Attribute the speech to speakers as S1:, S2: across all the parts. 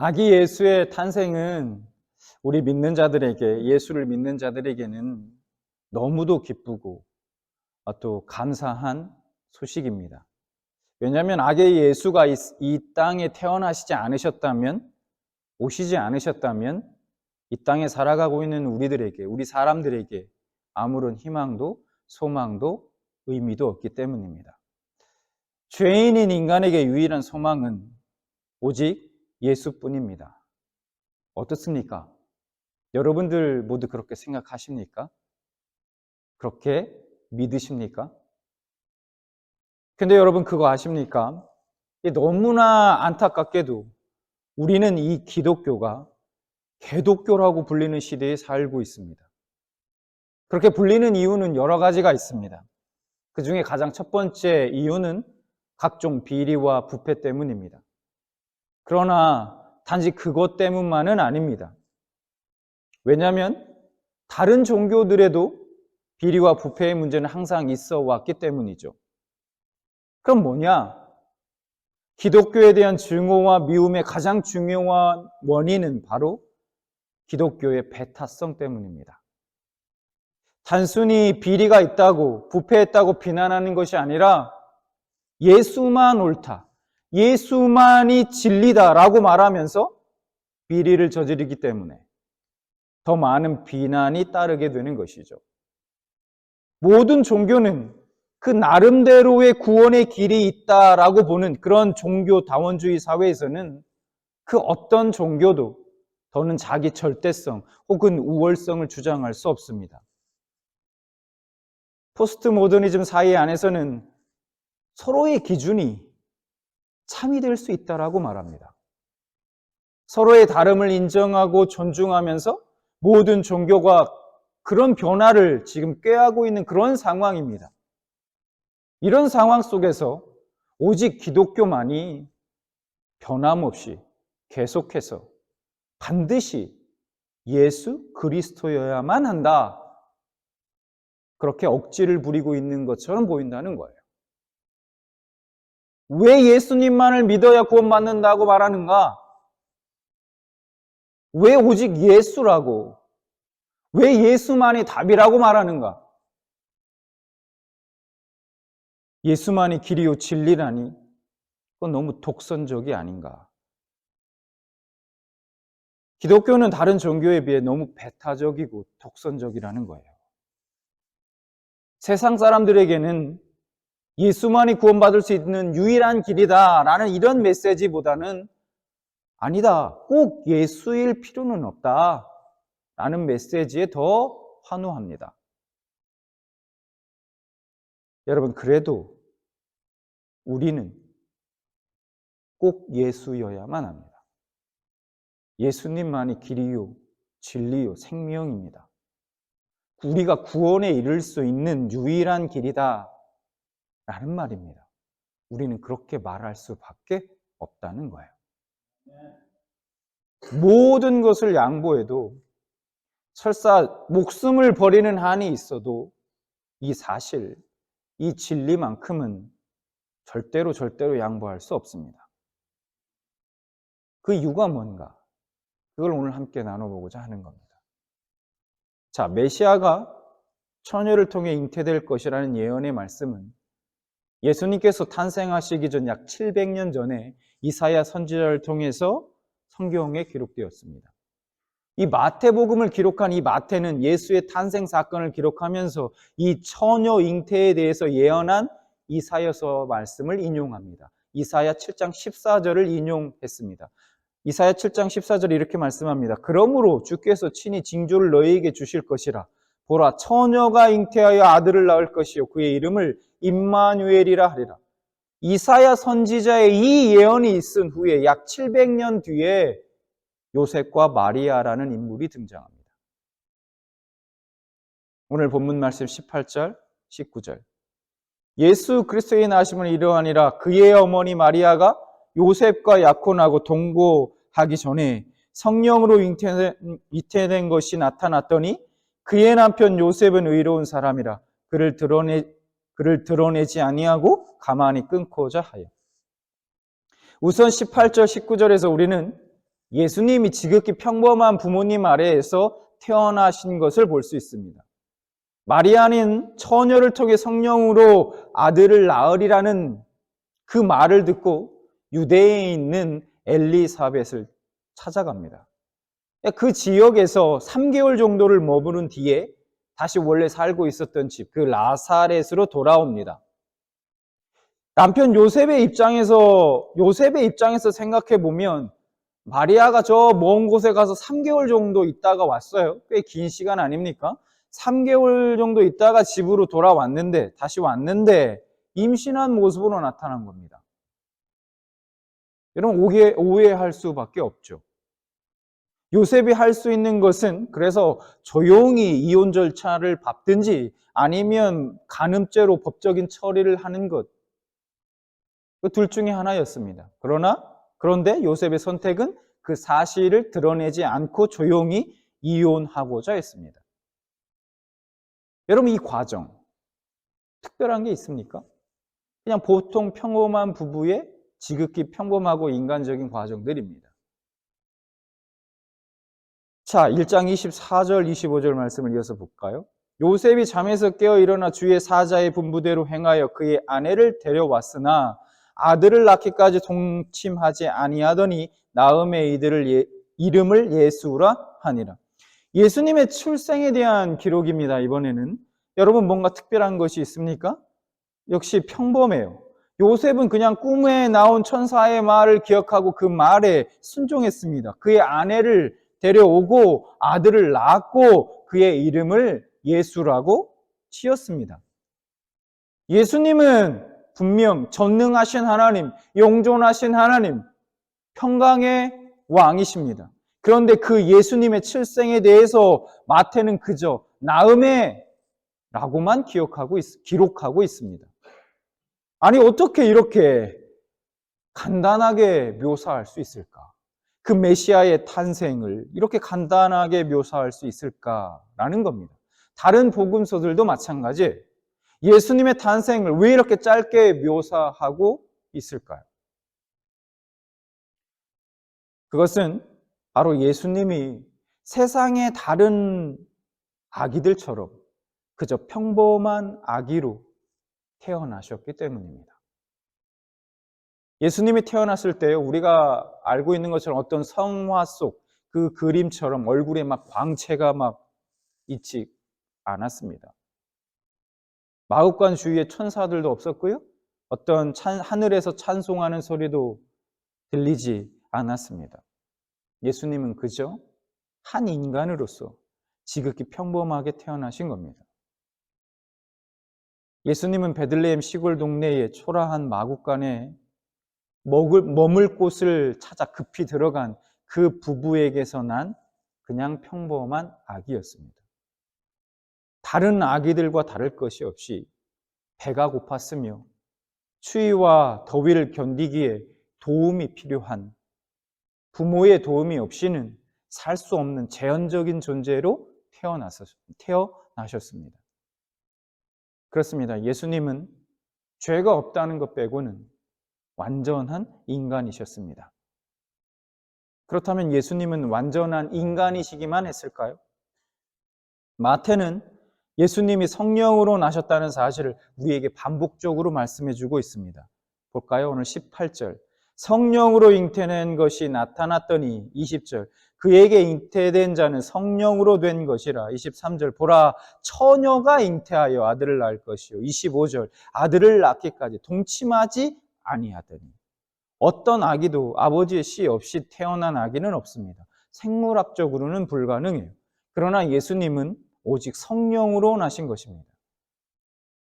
S1: 아기 예수의 탄생은 우리 믿는 자들에게, 예수를 믿는 자들에게는 너무도 기쁘고 또 감사한 소식입니다. 왜냐하면 아기 예수가 이 땅에 태어나시지 않으셨다면, 오시지 않으셨다면 이 땅에 살아가고 있는 우리들에게, 우리 사람들에게 아무런 희망도 소망도 의미도 없기 때문입니다. 죄인인 인간에게 유일한 소망은 오직 예수뿐입니다. 어떻습니까? 여러분들 모두 그렇게 생각하십니까? 그렇게 믿으십니까? 근데 여러분 그거 아십니까? 너무나 안타깝게도 우리는 이 기독교가 개독교라고 불리는 시대에 살고 있습니다. 그렇게 불리는 이유는 여러 가지가 있습니다. 그 중에 가장 첫 번째 이유는 각종 비리와 부패 때문입니다. 그러나 단지 그것 때문만은 아닙니다. 왜냐하면 다른 종교들에도 비리와 부패의 문제는 항상 있어 왔기 때문이죠. 그럼 뭐냐? 기독교에 대한 증오와 미움의 가장 중요한 원인은 바로 기독교의 배타성 때문입니다. 단순히 비리가 있다고, 부패했다고 비난하는 것이 아니라 예수만 옳다, 예수만이 진리다라고 말하면서 비리를 저지르기 때문에 더 많은 비난이 따르게 되는 것이죠. 모든 종교는 그 나름대로의 구원의 길이 있다라고 보는 그런 종교다원주의 사회에서는 그 어떤 종교도 더는 자기 절대성 혹은 우월성을 주장할 수 없습니다. 포스트 모더니즘 사회 안에서는 서로의 기준이 참이 될 수 있다라고 말합니다. 서로의 다름을 인정하고 존중하면서 모든 종교가 그런 변화를 지금 꾀하고 있는 그런 상황입니다. 이런 상황 속에서 오직 기독교만이 변함없이 계속해서 반드시 예수 그리스도여야만 한다. 그렇게 억지를 부리고 있는 것처럼 보인다는 거예요. 왜 예수님만을 믿어야 구원받는다고 말하는가? 왜 오직 예수라고? 왜 예수만이 답이라고 말하는가? 예수만이 길이요 진리라니 그건 너무 독선적이 아닌가? 기독교는 다른 종교에 비해 너무 배타적이고 독선적이라는 거예요. 세상 사람들에게는 예수만이 구원받을 수 있는 유일한 길이다라는 이런 메시지보다는 아니다, 꼭 예수일 필요는 없다 라는 메시지에 더 환호합니다. 여러분, 그래도 우리는 꼭 예수여야만 합니다. 예수님만이 길이요, 진리요, 생명입니다. 우리가 구원에 이를 수 있는 유일한 길이다 라는 말입니다. 우리는 그렇게 말할 수밖에 없다는 거예요. 모든 것을 양보해도 설사 목숨을 버리는 한이 있어도 이 사실, 이 진리만큼은 절대로 양보할 수 없습니다. 그 이유가 뭔가? 그걸 오늘 함께 나눠보고자 하는 겁니다. 자, 메시아가 처녀를 통해 잉태될 것이라는 예언의 말씀은 예수님께서 탄생하시기 전 약 700년 전에 이사야 선지자를 통해서 성경에 기록되었습니다. 이 마태복음을 기록한 이 마태는 예수의 탄생 사건을 기록하면서 이 처녀 잉태에 대해서 예언한 이사야서 말씀을 인용합니다. 이사야 7장 14절을 인용했습니다. 이사야 7장 14절 이렇게 말씀합니다. 그러므로 주께서 친히 징조를 너희에게 주실 것이라. 보라, 처녀가 잉태하여 아들을 낳을 것이요 그의 이름을 임마누엘이라 하리라. 이사야 선지자의 이 예언이 있은 후에 약 700년 뒤에 요셉과 마리아라는 인물이 등장합니다. 오늘 본문 말씀 18절, 19절. 예수 그리스도의 나심은 이러하니라. 그의 어머니 마리아가 요셉과 약혼하고 동거하기 전에 성령으로 잉태된 것이 나타났더니 그의 남편 요셉은 의로운 사람이라 그를 드러내지 아니하고 가만히 끊고자 하여. 우선 18절, 19절에서 우리는 예수님이 지극히 평범한 부모님 아래에서 태어나신 것을 볼 수 있습니다. 마리아는 처녀를 통해 성령으로 아들을 낳으리라는 그 말을 듣고 유대에 있는 엘리사벳을 찾아갑니다. 그 지역에서 3개월 정도를 머무른 뒤에 다시 원래 살고 있었던 집, 그 나사렛으로 돌아옵니다. 남편 요셉의 입장에서 생각해 보면 마리아가 저 먼 곳에 가서 3개월 정도 있다가 왔어요. 꽤 긴 시간 아닙니까? 3개월 정도 있다가 집으로 돌아왔는데, 다시 왔는데 임신한 모습으로 나타난 겁니다. 여러분, 오해할 수밖에 없죠. 요셉이 할 수 있는 것은 그래서 조용히 이혼 절차를 밟든지 아니면 간음죄로 법적인 처리를 하는 것, 그 둘 중에 하나였습니다. 그런데 요셉의 선택은 그 사실을 드러내지 않고 조용히 이혼하고자 했습니다. 여러분, 이 과정 특별한 게 있습니까? 그냥 보통 평범한 부부의 지극히 평범하고 인간적인 과정들입니다. 자, 1장 24절, 25절 말씀을 이어서 볼까요? 요셉이 잠에서 깨어 일어나 주의 사자의 분부대로 행하여 그의 아내를 데려왔으나 아들을 낳기까지 동침하지 아니하더니 나음의 이름을 예수라 하니라. 예수님의 출생에 대한 기록입니다. 이번에는 여러분, 뭔가 특별한 것이 있습니까? 역시 평범해요. 요셉은 그냥 꿈에 나온 천사의 말을 기억하고 그 말에 순종했습니다. 그의 아내를 데려오고 아들을 낳았고 그의 이름을 예수라고 지었습니다. 예수님은 분명 전능하신 하나님, 영존하신 하나님, 평강의 왕이십니다. 그런데 그 예수님의 출생에 대해서 마태는 그저 나음의 라고만 기록하고 있습니다. 아니, 어떻게 이렇게 간단하게 묘사할 수 있을까? 그 메시아의 탄생을 이렇게 간단하게 묘사할 수 있을까라는 겁니다. 다른 복음서들도 마찬가지예요. 예수님의 탄생을 왜 이렇게 짧게 묘사하고 있을까요? 그것은 바로 예수님이 세상의 다른 아기들처럼 그저 평범한 아기로 태어나셨기 때문입니다. 예수님이 태어났을 때 우리가 알고 있는 것처럼 어떤 성화 속 그 그림처럼 얼굴에 막 광채가 막 있지 않았습니다. 마국간 주위에 천사들도 없었고요. 어떤 하늘에서 찬송하는 소리도 들리지 않았습니다. 예수님은 그저 한 인간으로서 지극히 평범하게 태어나신 겁니다. 예수님은 베들레헴 시골 동네의 초라한 마국간에 머물 곳을 찾아 급히 들어간 그 부부에게서 난 그냥 평범한 아기였습니다. 다른 아기들과 다를 것이 없이 배가 고팠으며 추위와 더위를 견디기에 도움이 필요한, 부모의 도움이 없이는 살 수 없는 자연적인 존재로 태어나셨습니다. 그렇습니다. 예수님은 죄가 없다는 것 빼고는 완전한 인간이셨습니다. 그렇다면 예수님은 완전한 인간이시기만 했을까요? 마태는 예수님이 성령으로 나셨다는 사실을 우리에게 반복적으로 말씀해 주고 있습니다. 볼까요? 오늘 18절. 성령으로 잉태된 것이 나타났더니 20절. 그에게 잉태된 자는 성령으로 된 것이라. 23절. 보라, 처녀가 잉태하여 아들을 낳을 것이요. 25절. 아들을 낳기까지 동침하지 아니하더니. 어떤 아기도 아버지의 씨 없이 태어난 아기는 없습니다. 생물학적으로는 불가능해요. 그러나 예수님은 오직 성령으로 나신 것입니다.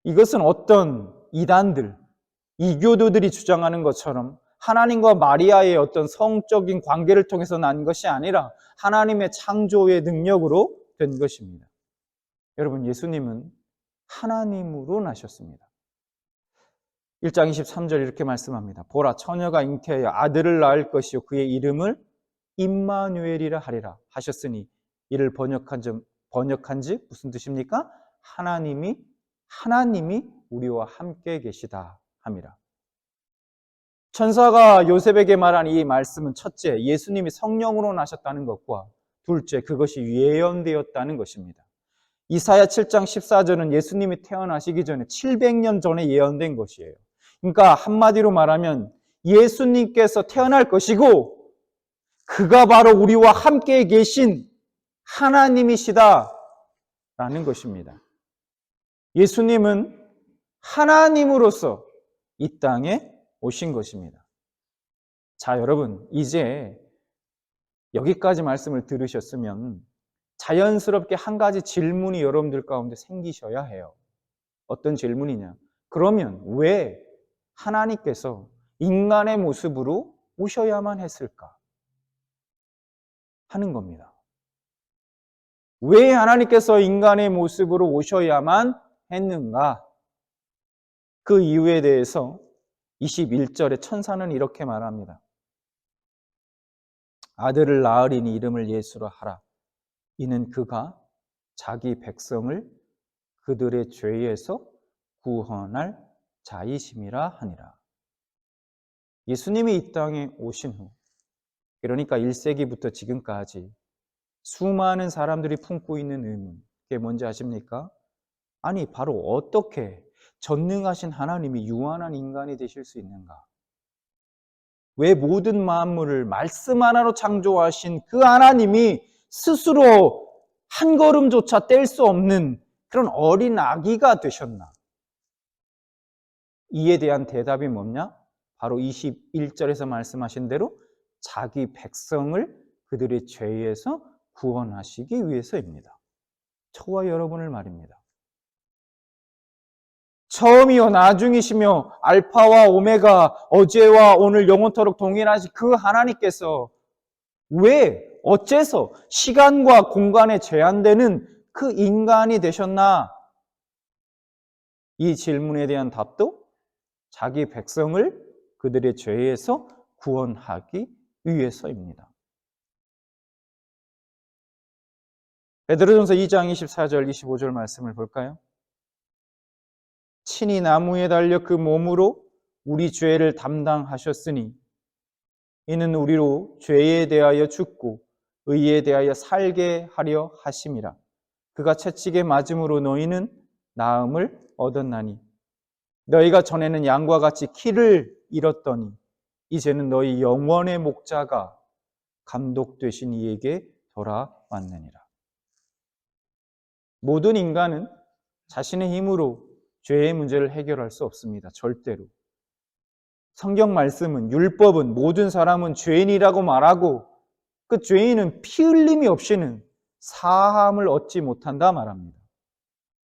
S1: 이것은 어떤 이단들, 이교도들이 주장하는 것처럼 하나님과 마리아의 어떤 성적인 관계를 통해서 난 것이 아니라 하나님의 창조의 능력으로 된 것입니다. 여러분, 예수님은 하나님으로 나셨습니다. 1장 23절 이렇게 말씀합니다. 보라, 처녀가 잉태하여 아들을 낳을 것이요 그의 이름을 임마누엘이라 하리라 하셨으니 이를 번역한 지 무슨 뜻입니까? 하나님이 우리와 함께 계시다 함이라. 천사가 요셉에게 말한 이 말씀은 첫째, 예수님이 성령으로 나셨다는 것과 둘째, 그것이 예언되었다는 것입니다. 이사야 7장 14절은 예수님이 태어나시기 전에 700년 전에 예언된 것이에요. 그러니까 한마디로 말하면 예수님께서 태어날 것이고 그가 바로 우리와 함께 계신 하나님이시다라는 것입니다. 예수님은 하나님으로서 이 땅에 오신 것입니다. 자, 여러분, 이제 여기까지 말씀을 들으셨으면 자연스럽게 한 가지 질문이 여러분들 가운데 생기셔야 해요. 어떤 질문이냐? 그러면 왜 하나님께서 인간의 모습으로 오셔야만 했을까? 하는 겁니다. 왜 하나님께서 인간의 모습으로 오셔야만 했는가? 그 이유에 대해서 21절에 천사는 이렇게 말합니다. 아들을 낳으리니 이름을 예수라 하라. 이는 그가 자기 백성을 그들의 죄에서 구원할 자이심이라 하니라. 예수님이 이 땅에 오신 후, 그러니까 1세기부터 지금까지 수많은 사람들이 품고 있는 의문, 그게 뭔지 아십니까? 아니, 바로 어떻게 전능하신 하나님이 유한한 인간이 되실 수 있는가? 왜 모든 만물을 말씀 하나로 창조하신 그 하나님이 스스로 한 걸음조차 뗄 수 없는 그런 어린 아기가 되셨나? 이에 대한 대답이 뭐냐? 바로 21절에서 말씀하신 대로 자기 백성을 그들의 죄에서 구원하시기 위해서입니다. 저와 여러분을 말입니다. 처음이요 나중이시며 알파와 오메가, 어제와 오늘 영원토록 동일하신 그 하나님께서 왜 어째서 시간과 공간에 제한되는 그 인간이 되셨나? 이 질문에 대한 답도 자기 백성을 그들의 죄에서 구원하기 위해서입니다. 베드로전서 2장 24절 25절 말씀을 볼까요? 친히 나무에 달려 그 몸으로 우리 죄를 담당하셨으니 이는 우리로 죄에 대하여 죽고 의에 대하여 살게 하려 하심이라. 그가 채찍에 맞음으로 너희는 나음을 얻었나니 너희가 전에는 양과 같이 키를 잃었더니 이제는 너희 영원의 목자가 감독되신 이에게 돌아왔느니라. 모든 인간은 자신의 힘으로 죄의 문제를 해결할 수 없습니다. 절대로. 성경 말씀은, 율법은 모든 사람은 죄인이라고 말하고 그 죄인은 피 흘림이 없이는 사함을 얻지 못한다 말합니다.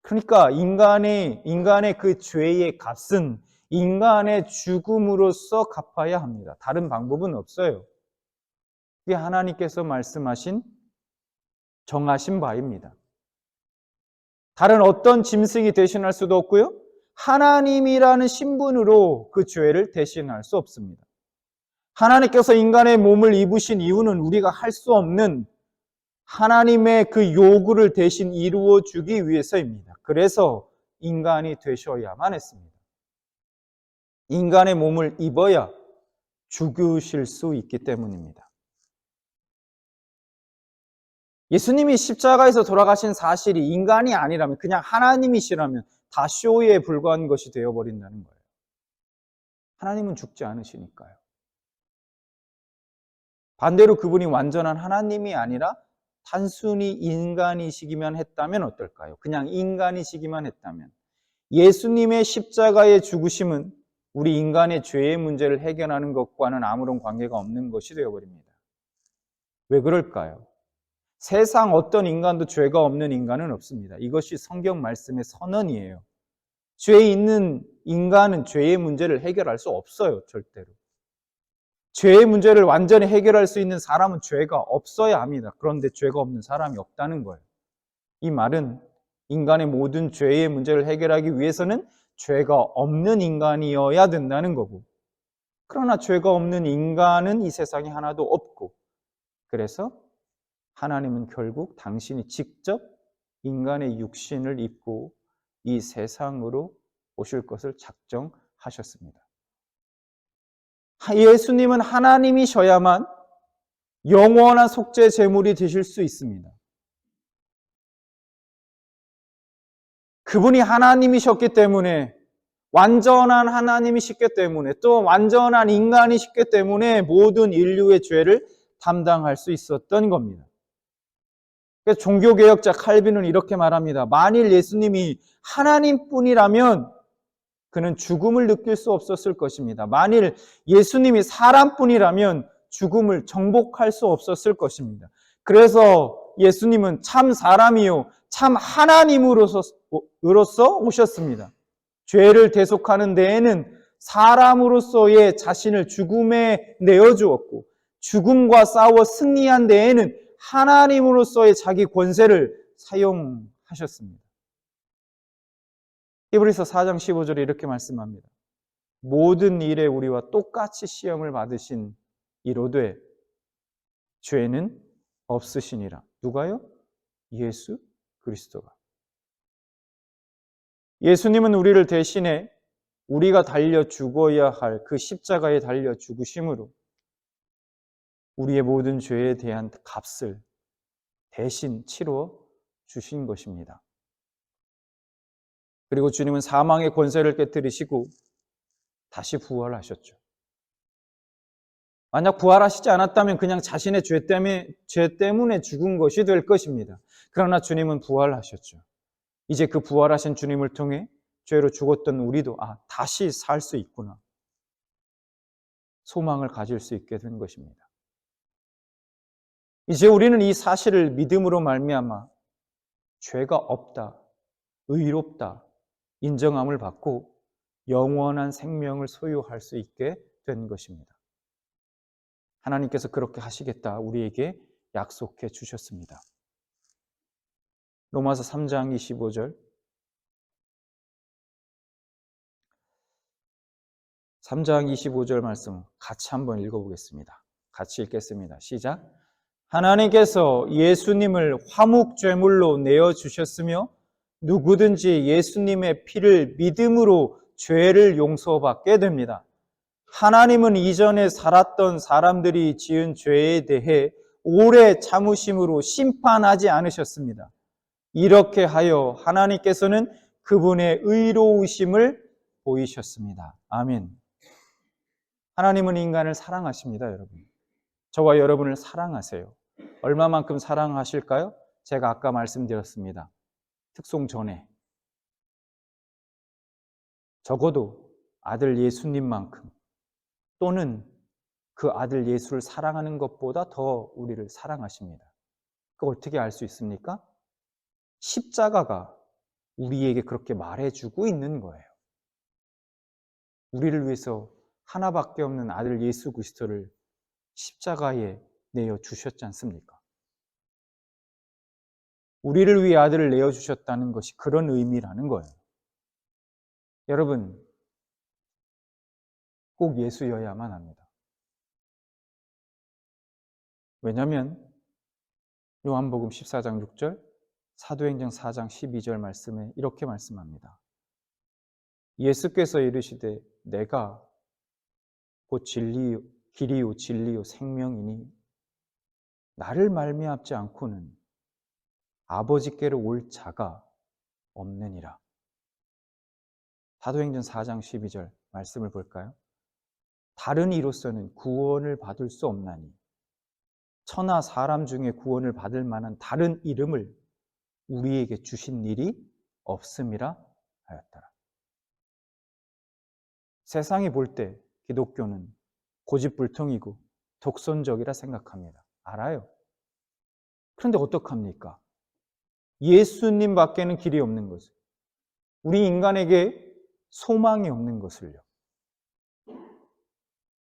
S1: 그러니까 인간의 그 죄의 값은 인간의 죽음으로써 갚아야 합니다. 다른 방법은 없어요. 그게 하나님께서 말씀하신 정하신 바입니다. 다른 어떤 짐승이 대신할 수도 없고요. 하나님이라는 신분으로 그 죄를 대신할 수 없습니다. 하나님께서 인간의 몸을 입으신 이유는 우리가 할 수 없는 하나님의 그 요구를 대신 이루어 주기 위해서입니다. 그래서 인간이 되셔야만 했습니다. 인간의 몸을 입어야 죽으실 수 있기 때문입니다. 예수님이 십자가에서 돌아가신 사실이 인간이 아니라면, 그냥 하나님이시라면 다 쇼에 불과한 것이 되어버린다는 거예요. 하나님은 죽지 않으시니까요. 반대로 그분이 완전한 하나님이 아니라 단순히 인간이시기만 했다면 어떨까요? 그냥 인간이시기만 했다면. 예수님의 십자가의 죽으심은 우리 인간의 죄의 문제를 해결하는 것과는 아무런 관계가 없는 것이 되어버립니다. 왜 그럴까요? 세상 어떤 인간도 죄가 없는 인간은 없습니다. 이것이 성경 말씀의 선언이에요. 죄 있는 인간은 죄의 문제를 해결할 수 없어요, 절대로. 죄의 문제를 완전히 해결할 수 있는 사람은 죄가 없어야 합니다. 그런데 죄가 없는 사람이 없다는 거예요. 이 말은 인간의 모든 죄의 문제를 해결하기 위해서는 죄가 없는 인간이어야 된다는 거고, 그러나 죄가 없는 인간은 이 세상에 하나도 없고, 그래서 하나님은 결국 당신이 직접 인간의 육신을 입고 이 세상으로 오실 것을 작정하셨습니다. 예수님은 하나님이셔야만 영원한 속죄 제물이 되실 수 있습니다. 그분이 하나님이셨기 때문에, 완전한 하나님이시기 때문에, 또 완전한 인간이시기 때문에 모든 인류의 죄를 담당할 수 있었던 겁니다. 그래서 종교개혁자 칼빈은 이렇게 말합니다. 만일 예수님이 하나님뿐이라면 그는 죽음을 느낄 수 없었을 것입니다. 만일 예수님이 사람뿐이라면 죽음을 정복할 수 없었을 것입니다. 그래서 예수님은 참 사람이요 참 하나님으로서 오셨습니다. 죄를 대속하는 데에는 사람으로서의 자신을 죽음에 내어주었고, 죽음과 싸워 승리한 데에는 하나님으로서의 자기 권세를 사용하셨습니다. 히브리서 4장 15절에 이렇게 말씀합니다. 모든 일에 우리와 똑같이 시험을 받으신 이로되 죄는 없으시니라. 누가요? 예수 그리스도가. 예수님은 우리를 대신해 우리가 달려 죽어야 할 그 십자가에 달려 죽으심으로 우리의 모든 죄에 대한 값을 대신 치러 주신 것입니다. 그리고 주님은 사망의 권세를 깨뜨리시고 다시 부활하셨죠. 만약 부활하시지 않았다면 그냥 자신의 죄 때문에 죽은 것이 될 것입니다. 그러나 주님은 부활하셨죠. 이제 그 부활하신 주님을 통해 죄로 죽었던 우리도 다시 살 수 있구나. 소망을 가질 수 있게 된 것입니다. 이제 우리는 이 사실을 믿음으로 말미암아 죄가 없다, 의롭다 인정함을 받고 영원한 생명을 소유할 수 있게 된 것입니다. 하나님께서 그렇게 하시겠다 우리에게 약속해 주셨습니다. 로마서 3장 25절 3장 25절 말씀 같이 한번 읽어보겠습니다. 같이 읽겠습니다. 시작. 하나님께서 예수님을 화목제물로 내어주셨으며 누구든지 예수님의 피를 믿음으로 죄를 용서받게 됩니다. 하나님은 이전에 살았던 사람들이 지은 죄에 대해 오래 참으심으로 심판하지 않으셨습니다. 이렇게 하여 하나님께서는 그분의 의로우심을 보이셨습니다. 아멘. 하나님은 인간을 사랑하십니다, 여러분. 저와 여러분을 사랑하세요. 얼마만큼 사랑하실까요? 제가 아까 말씀드렸습니다. 특송 전에. 적어도 아들 예수님만큼 또는 그 아들 예수를 사랑하는 것보다 더 우리를 사랑하십니다. 그걸 어떻게 알 수 있습니까? 십자가가 우리에게 그렇게 말해주고 있는 거예요. 우리를 위해서 하나밖에 없는 아들 예수 그리스도를 십자가에 내어주셨지 않습니까? 우리를 위해 아들을 내어주셨다는 것이 그런 의미라는 거예요. 여러분, 꼭 예수여야만 합니다. 왜냐하면 요한복음 14장 6절, 사도행전 4장 12절 말씀에 이렇게 말씀합니다. 예수께서 이르시되 내가 곧 길이요 진리요 생명이니 나를 말미암지 않고는 아버지께로 올 자가 없느니라. 사도행전 4장 12절 말씀을 볼까요? 다른 이로서는 구원을 받을 수 없나니 천하 사람 중에 구원을 받을 만한 다른 이름을 우리에게 주신 일이 없음이라 하였더라. 세상이 볼 때 기독교는 고집불통이고 독선적이라 생각합니다. 알아요. 그런데 어떡합니까? 예수님 밖에는 길이 없는 것을, 우리 인간에게 소망이 없는 것을요.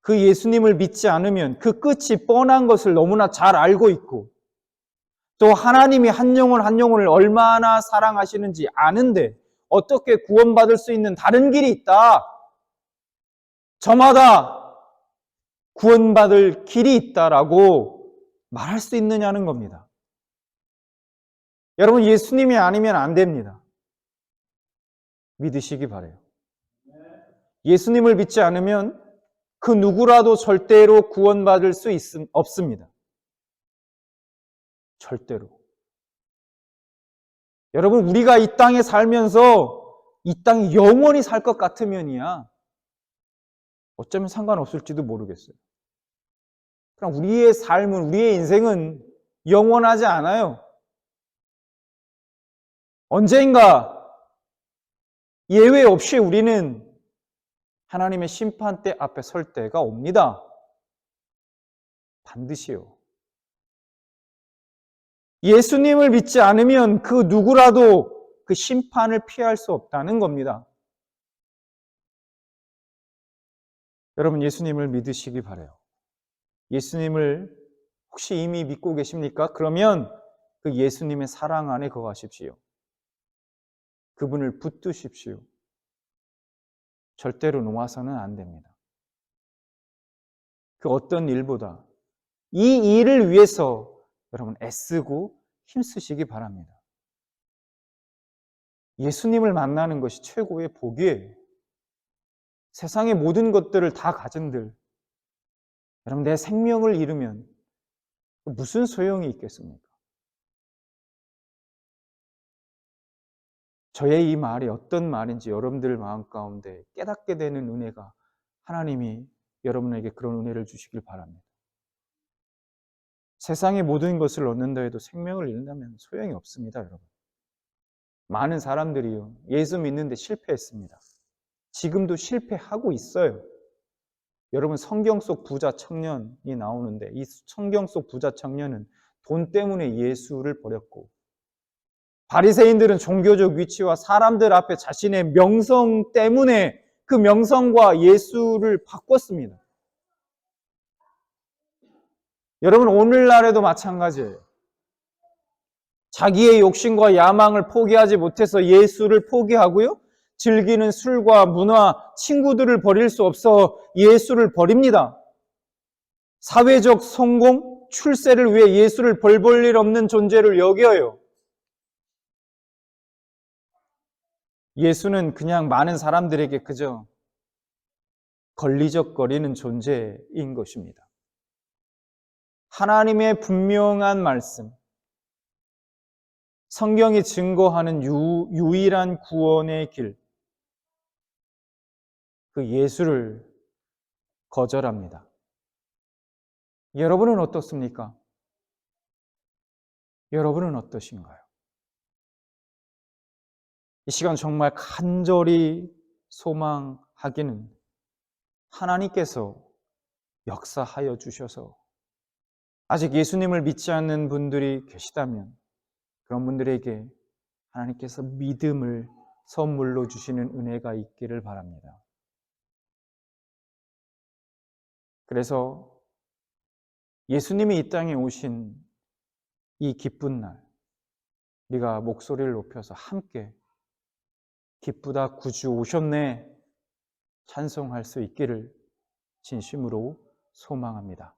S1: 그 예수님을 믿지 않으면 그 끝이 뻔한 것을 너무나 잘 알고 있고, 또 하나님이 한 영혼 한 영혼을 얼마나 사랑하시는지 아는데 어떻게 구원받을 수 있는 다른 길이 있다, 저마다 구원받을 길이 있다라고 말할 수 있느냐는 겁니다. 여러분, 예수님이 아니면 안 됩니다. 믿으시기 바라요. 예수님을 믿지 않으면 그 누구라도 절대로 구원받을 수 없습니다. 절대로. 여러분, 우리가 이 땅에 살면서 이 땅에 영원히 살 것 같으면이야 어쩌면 상관없을지도 모르겠어요. 그럼 우리의 삶은, 우리의 인생은 영원하지 않아요. 언젠가 예외 없이 우리는 하나님의 심판대 앞에 설 때가 옵니다. 반드시요. 예수님을 믿지 않으면 그 누구라도 그 심판을 피할 수 없다는 겁니다. 여러분, 예수님을 믿으시기 바라요. 예수님을 혹시 이미 믿고 계십니까? 그러면 그 예수님의 사랑 안에 거하십시오. 그분을 붙드십시오. 절대로 놓아서는 안 됩니다. 그 어떤 일보다 이 일을 위해서 여러분 애쓰고 힘쓰시기 바랍니다. 예수님을 만나는 것이 최고의 복이에요. 세상의 모든 것들을 다 가진들 여러분, 내 생명을 잃으면 무슨 소용이 있겠습니까? 저의 이 말이 어떤 말인지 여러분들 마음 가운데 깨닫게 되는 은혜가 하나님이 여러분에게 그런 은혜를 주시길 바랍니다. 세상의 모든 것을 얻는다 해도 생명을 잃는다면 소용이 없습니다, 여러분. 많은 사람들이요, 예수 믿는데 실패했습니다. 지금도 실패하고 있어요. 여러분, 성경 속 부자 청년이 나오는데 이 성경 속 부자 청년은 돈 때문에 예수를 버렸고, 바리새인들은 종교적 위치와 사람들 앞에 자신의 명성 때문에 그 명성과 예수를 바꿨습니다. 여러분, 오늘날에도 마찬가지예요. 자기의 욕심과 야망을 포기하지 못해서 예수를 포기하고요, 즐기는 술과 문화, 친구들을 버릴 수 없어 예수를 버립니다. 사회적 성공, 출세를 위해 예수를 벌 볼 일 없는 존재를 여겨요. 예수는 그냥 많은 사람들에게 그저 걸리적거리는 존재인 것입니다. 하나님의 분명한 말씀, 성경이 증거하는 유일한 구원의 길, 그 예수를 거절합니다. 여러분은 어떻습니까? 여러분은 어떠신가요? 이 시간 정말 간절히 소망하기는 하나님께서 역사하여 주셔서 아직 예수님을 믿지 않는 분들이 계시다면 그런 분들에게 하나님께서 믿음을 선물로 주시는 은혜가 있기를 바랍니다. 그래서 예수님이 이 땅에 오신 이 기쁜 날, 우리가 목소리를 높여서 함께 기쁘다 구주 오셨네 찬송할 수 있기를 진심으로 소망합니다.